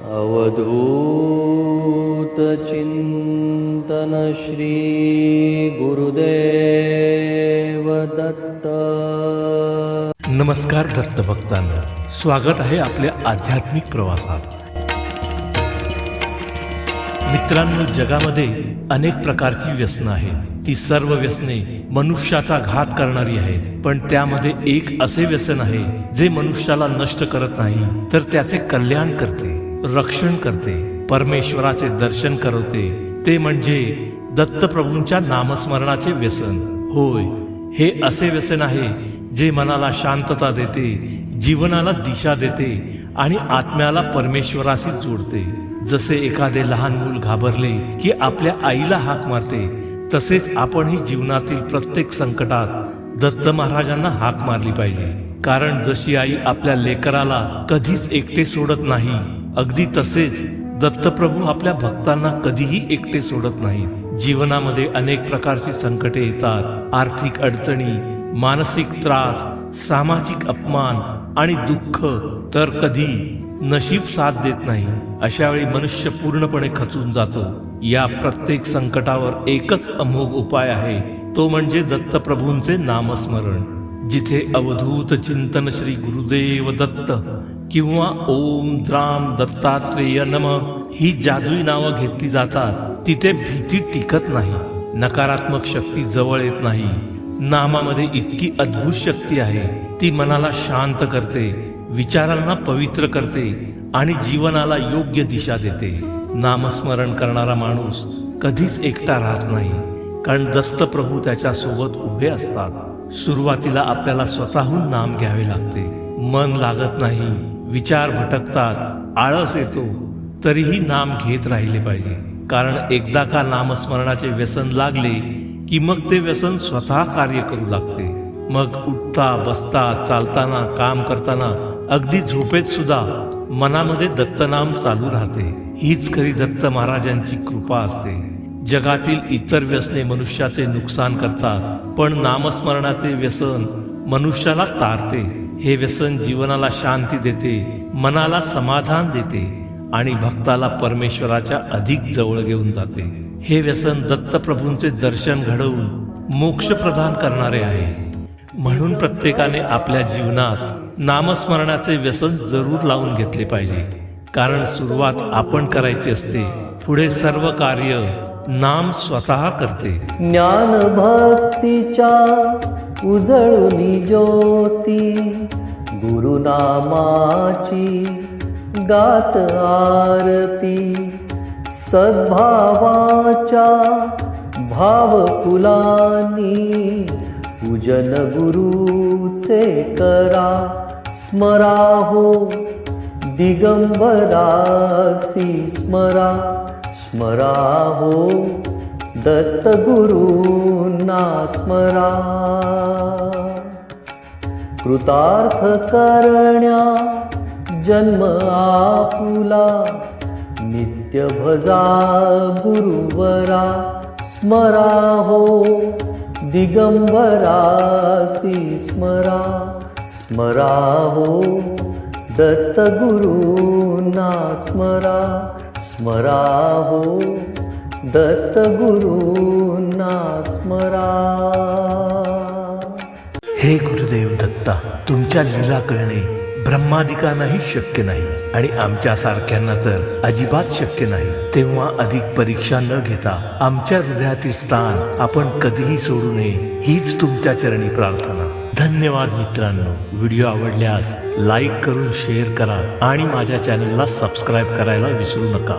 अवधूत चिंतन श्री गुरुदेव दत्त। नमस्कार दत्त भक्तांनो, स्वागत आहे आपल्या आध्यात्मिक प्रवासात। मित्रांनो, जगामध्ये अनेक प्रकारची व्यसनं आहेत। ती सर्व व्यसने मनुष्याचा घात करणारी आहेत, पण त्यामध्ये एक असे व्यसन आहे जे मनुष्याला नष्ट करत नाही, तर त्याचे कल्याण करते, रक्षण करते, परमेश्वराचे दर्शन करवते। ते म्हणजे दत्तप्रभूंच्या नामस्मरणाचे व्यसन होय। हे असे व्यसन आहे जे मनाला शांतता देते, जीवनाला दिशा देते आणि आत्म्याला परमेश्वराशी जोडते। जसे एखादे लहान मूल घाबरले की आपल्या आईला हाक मारते, तसेच आपणही जीवनातील प्रत्येक संकटात दत्त महाराजांना हाक मारली पाहिजे। कारण जशी आई आपल्या लेकराला कधीच एकटे सोडत नाही, अगदी तसेच दत्तप्रभू आपल्या भक्तांना कधीही एकटे सोडत नाहीत। जीवनामध्ये अनेक प्रकारची संकटे येतात। आर्थिक अडचणी, मानसिक त्रास, सामाजिक अपमान आणि दुःख, तर कधी नशीब साथ देत नाही। अशा वेळी मनुष्य पूर्णपणे खचून जातो। या प्रत्येक संकटावर एकच अमोघ उपाय आहे, तो म्हणजे दत्तप्रभूंचे नामस्मरण। जिथे अवधूत चिंतन श्री गुरुदेव दत्त किंवा ओम द्राम दत्तात्रेय नमः ही जादुई नावं घेतली जातात, तिथे भीती टिकत नाही, नकारात्मक शक्ती जवळ येत नाही। नामामध्ये इतकी अद्भुत शक्ती आहे, ती मनाला शांत करते, विचारांना पवित्र करते आणि जीवनाला योग्य दिशा देते। नामस्मरण करणारा माणूस कधीच एकटा राहत नाही, कारण दत्तप्रभू त्याच्या सोबत उभे असतात। सुरुवातीला आपल्याला स्वतःहून नाम घ्यावे लागते। मन लागत नाही, विचार भटकतात, आळस येतो, तरीही नाम घेत राहिले पाहिजे। कारण एकदा का नामस्मरणाचे व्यसन लागले की मग ते व्यसन स्वतः कार्य करू लागते। मग उठता, बसता, चालताना, काम करताना, अगदी झोपेत सुद्धा मनामध्ये दत्तनाम चालू राहते। हीच खरी दत्त महाराजांची कृपा असते। जगातील इतर व्यसने मनुष्याचे नुकसान करतात, पण नामस्मरणाचे व्यसन मनुष्याला तारते। हे व्यसन जीवनाला शांती देते, मनाला समाधान देते आणि भक्ताला परमेश्वराच्या अधिक जवळ घेऊन जाते। हे व्यसन दत्तप्रभूंचे दर्शन घडवून मोक्ष प्रदान करणारे आहे। म्हणून प्रत्येकाने आपल्या जीवनात नामस्मरणाचे व्यसन जरूर लावून घेतले पाहिजे। कारण सुरुवात आपण करायची असते, पुढे सर्व कार्य नाम स्वतः करते। ज्ञान भक्तीच्या उजळुनी ज्योती, गुरुनामाची गात आरती, सद्भावाच्या भावफुलांनी पूजन गुरुचे करा। स्मरा हो दिगंबरासी स्मरा, स्मरा हो दत्तगुरूंना स्मरा। कृतार्थ करण्या जन्म आपुला, नित्य भजा गुरुवरा। स्मरा हो दिगंबरासी स्मरा, स्मरा हो दत्तगुरूंना स्मरा, स्मरा हो दत्तगुरूंना स्मरा। हे गुरुदेव दत्ता, तुमच्या लीला कळणे ब्रह्मादिकांनाही शक्य नाही आणि आमच्या सारख्यांना तर अजिबात शक्य नाही। तेव्हा अधिक परीक्षा न घेता आमच्या हृदयातील स्थान आपण कधीही सोडू नये, हीच तुमच्या चरणी प्रार्थना। धन्यवाद मित्रांनो। व्हिडिओ आवडल्यास लाईक करून शेअर करा आणि माझ्या चॅनलला सबस्क्राईब करायला विसरू नका।